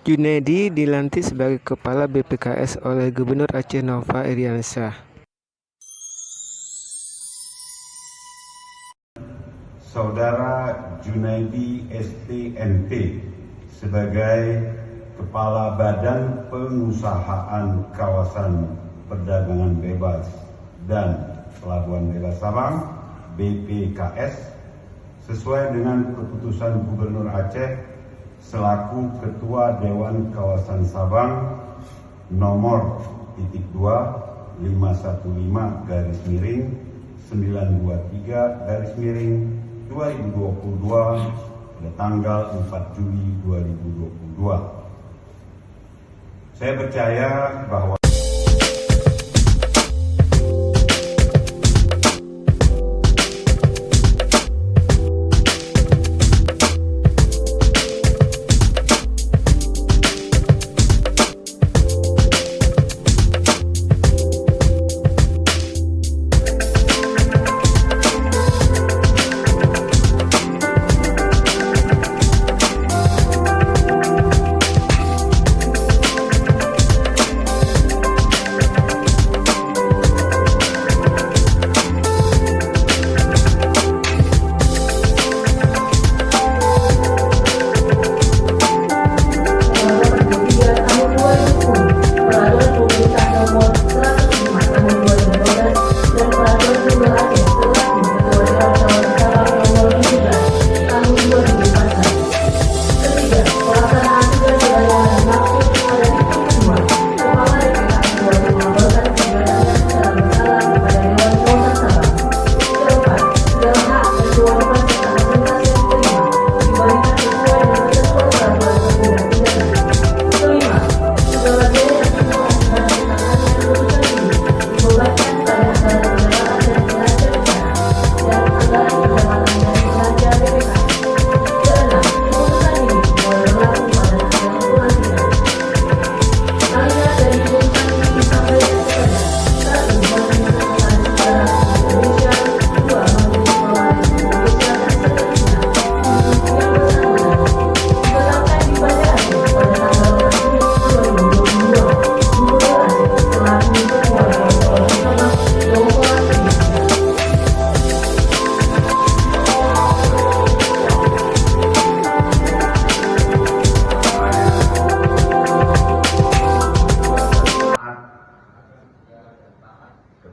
Junaedi dilantik sebagai Kepala BPKS oleh Gubernur Aceh Nova Iriansyah. Saudara Junaedi STMP sebagai Kepala Badan Pengusahaan Kawasan Perdagangan Bebas dan Pelabuhan Bebas Sabang BPKS sesuai dengan keputusan Gubernur Aceh selaku Ketua Dewan Kawasan Sabang nomor 2.515-923-2022 pada tanggal 4 Juli 2022. Saya percaya bahwa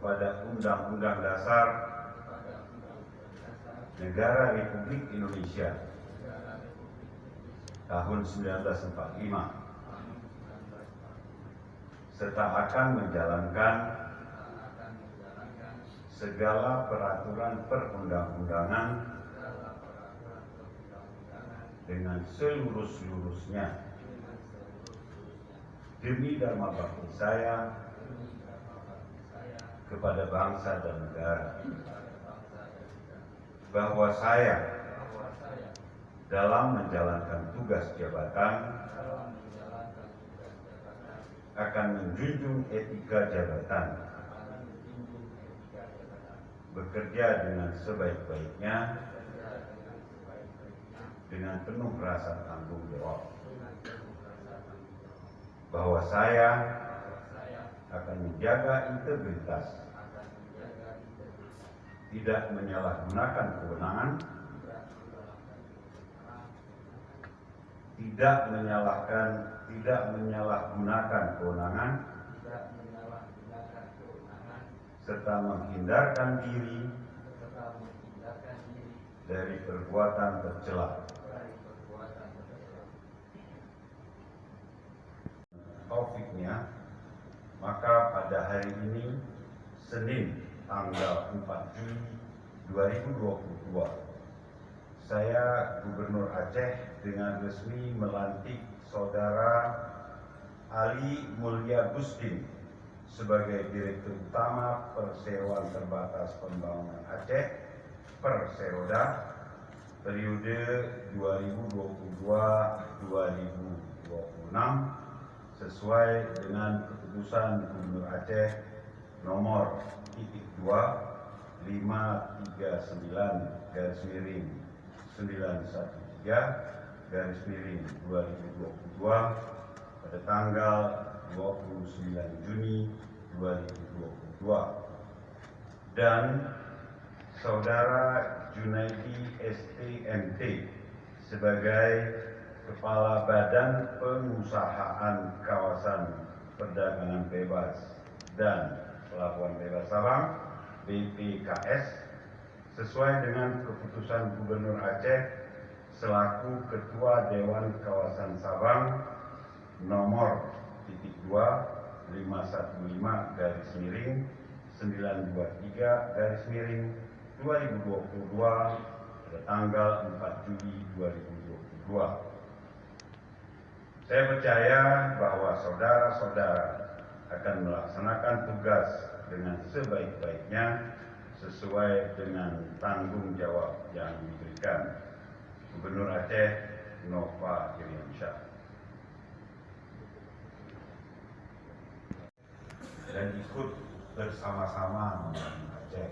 kepada Undang-Undang Dasar Negara Republik Indonesia tahun 1945 serta akan menjalankan segala peraturan perundang-undangan dengan seluruh-seluruhnya demi dharma bakti saya kepada bangsa dan negara, bahwa saya dalam menjalankan tugas jabatan akan menjunjung etika jabatan, bekerja dengan sebaik-baiknya dengan penuh rasa tanggung jawab, bahwa saya akan menjaga integritas, tidak menyalahgunakan kewenangan, tidak menyalahgunakan kewenangan, serta menghindarkan diri dari perbuatan tercela. Taufiknya, maka pada hari ini Senin tanggal 4 Juli 2022 saya Gubernur Aceh dengan resmi melantik Saudara Ali Mulya Gustin sebagai Direktur Utama Perseroan Terbatas Pembangunan Aceh Perseroda periode 2022-2026 sesuai dengan keputusan Gubernur Aceh nomor 2.539/913/2022 pada tanggal 29 Juni 2022 dan Saudara Junaidi STMT sebagai Kepala Badan Pengusahaan Kawasan Perdagangan Bebas dan Pelabuhan Bebas Sabang BPKS sesuai dengan keputusan Gubernur Aceh selaku Ketua Dewan Kawasan Sabang nomor 2.523/923/2022 pada tanggal 4 Juli 2022. Saya percaya bahwa saudara-saudara akan melaksanakan tugas dengan sebaik-baiknya sesuai dengan tanggung jawab yang diberikan. Gubernur Aceh Nova Iriansyah. Dan ikut bersama-sama membangun Aceh.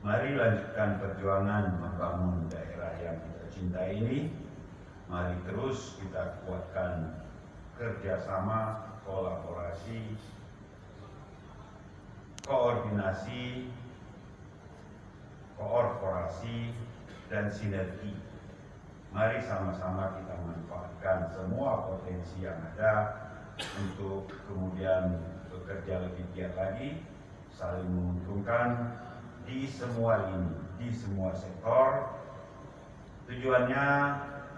Mari lanjutkan perjuangan membangun daerah yang kita cintai ini. Mari terus kita kuatkan kerjasama, kolaborasi, koordinasi, korporasi, dan sinergi. Mari sama-sama kita manfaatkan semua potensi yang ada untuk kemudian bekerja lebih giat lagi, saling menguntungkan di semua lini, di semua sektor. Tujuannya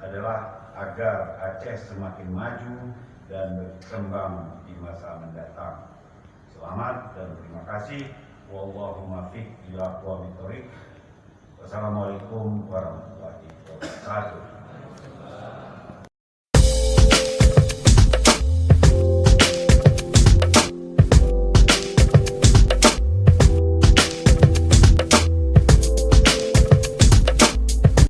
adalah agar Aceh semakin maju dan berkembang di masa mendatang. Selamat dan terima kasih. Wallahu muwaffiq ila aqwamit thoriq. Wassalamualaikum warahmatullahi wabarakatuh.